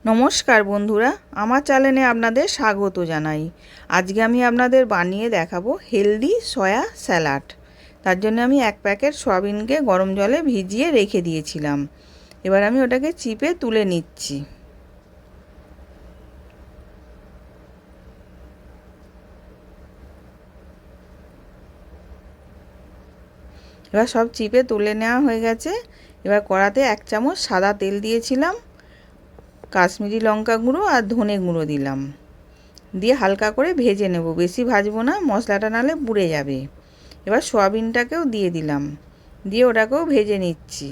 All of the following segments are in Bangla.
নমস্কার বন্ধুরা, আমার চ্যানেলে আপনাদের স্বাগত জানাই। আজকে আমি আপনাদের বানিয়ে দেখাবো হেলদি সয়া স্যালাড। তার জন্য আমি এক প্যাকেট সয়াবিনকে গরম জলে ভিজিয়ে রেখে দিয়েছিলাম। এবার আমি ওটাকে চিপে তুলে নিচ্ছি। এবার সব চিপে তুলে নেওয়া হয়ে গেছে। এবার কড়াতে 1 চামচ সাদা তেল দিয়েছিলাম, কাশ্মীরি লঙ্কা গুঁড়ো আর ধনে গুঁড়ো দিলাম, দিয়ে হালকা করে ভেজে নেব। বেশি ভাজবো না, মশলাটা নালে পুড়ে যাবে। এবার সয়াবিনটাকেও দিয়ে দিলাম, দিয়ে ওটাকেও ভেজে নিচ্ছি।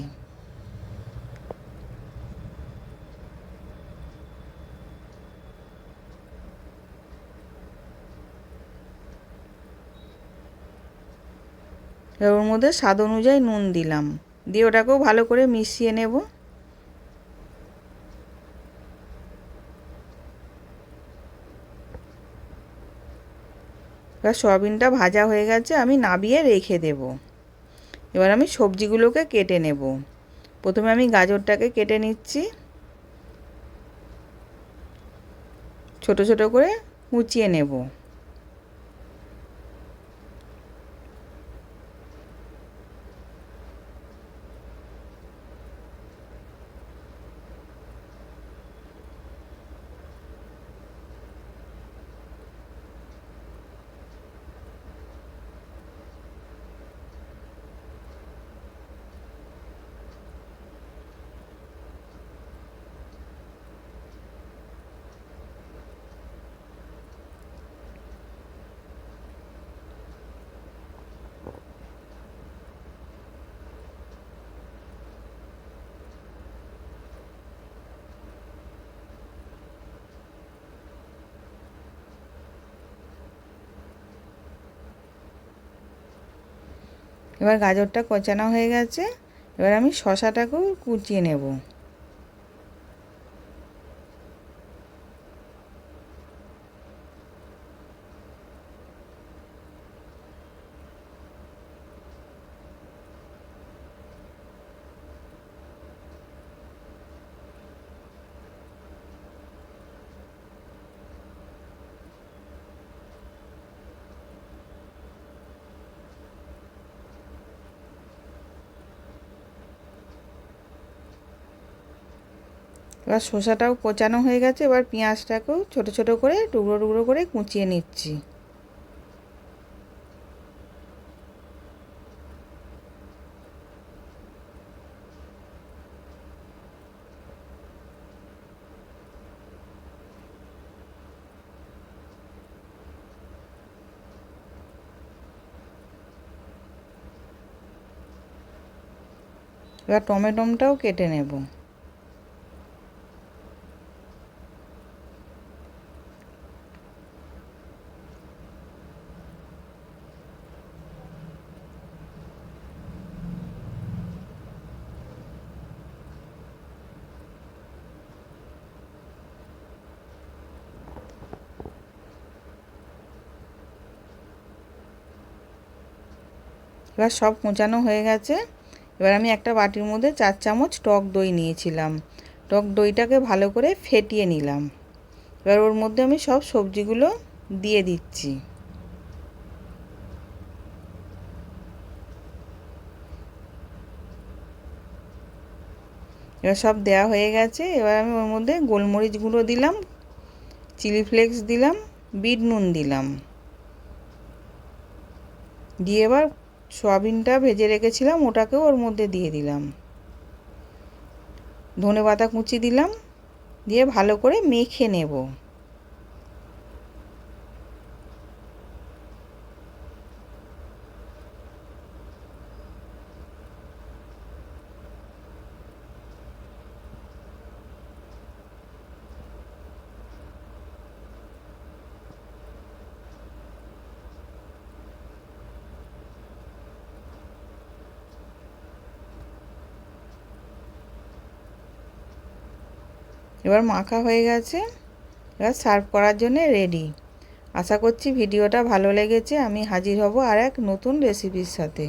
এবার ওর মধ্যে স্বাদ অনুযায়ী নুন দিলাম, দিয়ে ওটাকেও ভালো করে মিশিয়ে নেব। এবার সয়াবিনটা ভাজা হয়ে গেছে, আমি নাবিয়ে রেখে দেব। এবার আমি সবজিগুলোকে কেটে নেব। প্রথমে আমি গাজরটাকে কেটে নিচ্ছি, ছোট ছোট করে কুচিয়ে নেব। এবার গাজরটা কোচানো হয়ে গেছে। এবার আমি শসাটাকেও কুচিয়ে নেব। এবার শসাটাও কোচানো হয়ে গেছে। এবার পেঁয়াজটাকেও ছোট ছোট করে টুকরো টুকরো করে কুচিয়ে নিচ্ছি। এবার টমেটোটাও কেটে নেব। এবার সব কোঁচানো হয়ে গেছে। এবার আমি একটা বাটির মধ্যে 4 চামচ টক দই নিয়েছিলাম। টক দইটাকে ভালো করে ফেটিয়ে নিলাম। এবার ওর মধ্যে আমি সব সবজিগুলো দিয়ে দিচ্ছি। এবার সব দেওয়া হয়ে গেছে। এবার আমি ওর মধ্যে গোলমরিচ গুঁড়ো দিলাম, চিলি ফ্লেক্স দিলাম, বিট নুন দিলাম, দিয়ে এবার সয়াবিনটা ভেজে রেখেছিলাম ওটাকেও ওর মধ্যে দিয়ে দিলাম, ধনেপাতা কুচি দিলাম, দিয়ে ভালো করে মেখে নেব। এবার মাখা হয়ে গেছে। এবার সার্ভ করার জন্য রেডি। আশা করছি ভিডিওটা ভালো লেগেছে। আমি হাজির হব আর এক নতুন রেসিপির সাথে।